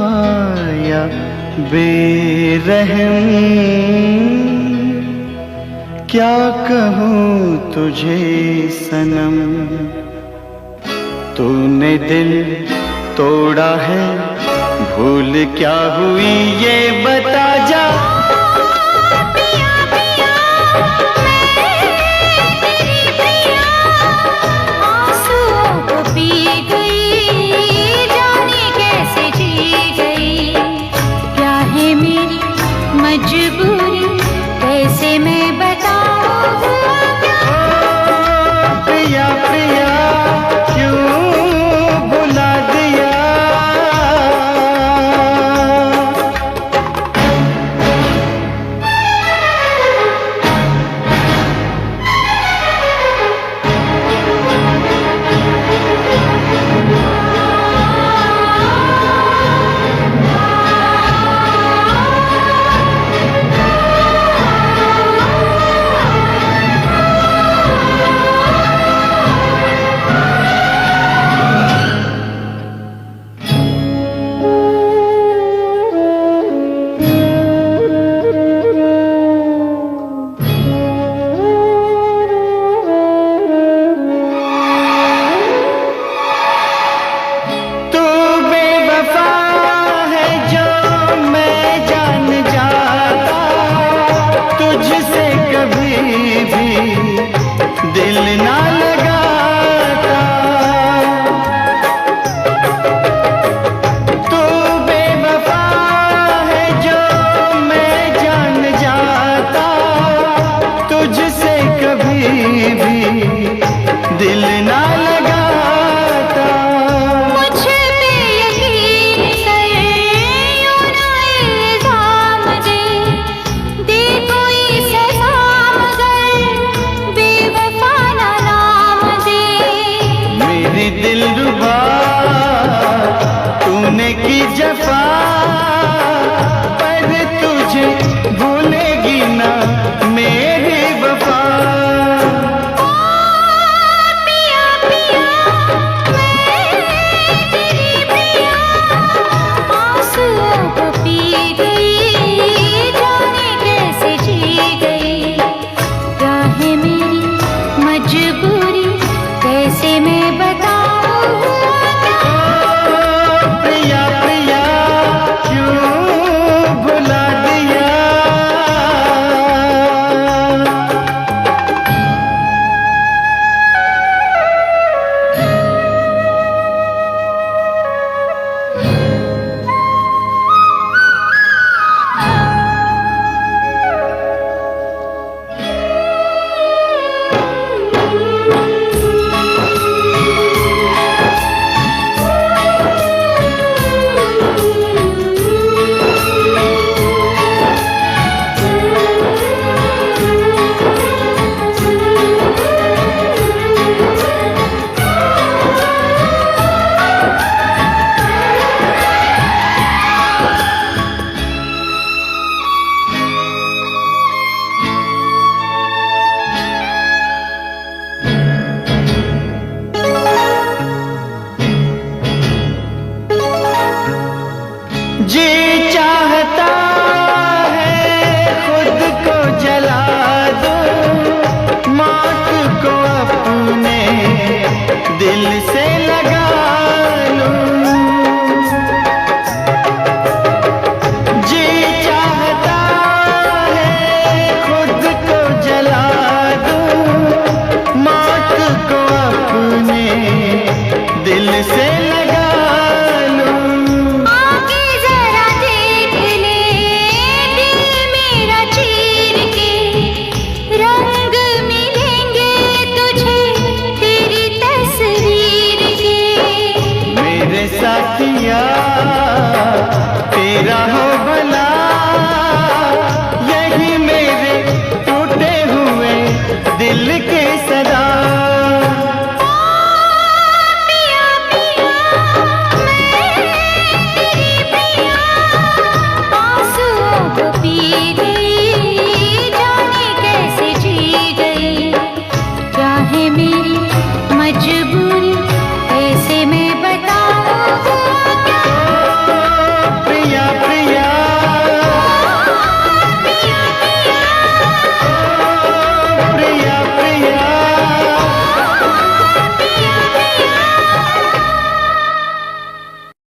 वफा या बेरहम, क्या कहूँ तुझे सनम। तूने दिल तोड़ा है, भूल क्या हुई ये बता जा। मजबूरी कैसे मैं बताऊं। प्रिया प्रिया क्यों बुला दिया। दिल ना लगाता तू बेवफा है जो मैं जान जाता, तुझसे कभी भी दिल ना लगाता। मुझे पे यकीन कर, यूं ना इल्जाम दे कोई सजा, मगर बेवफा ना नाम दे। मेरी दिलरुबा तूने की जफा, पर तुझे भूलेगी ना मेरी वफा। पिया पिया मैं तेरी पिया, आंसुओं को पी गई, जाने कैसे जी गई। क्या है मेरी मजबूरी कैसे मैं बताऊं। प्रिया प्रिया क्यों भुला दिया। जी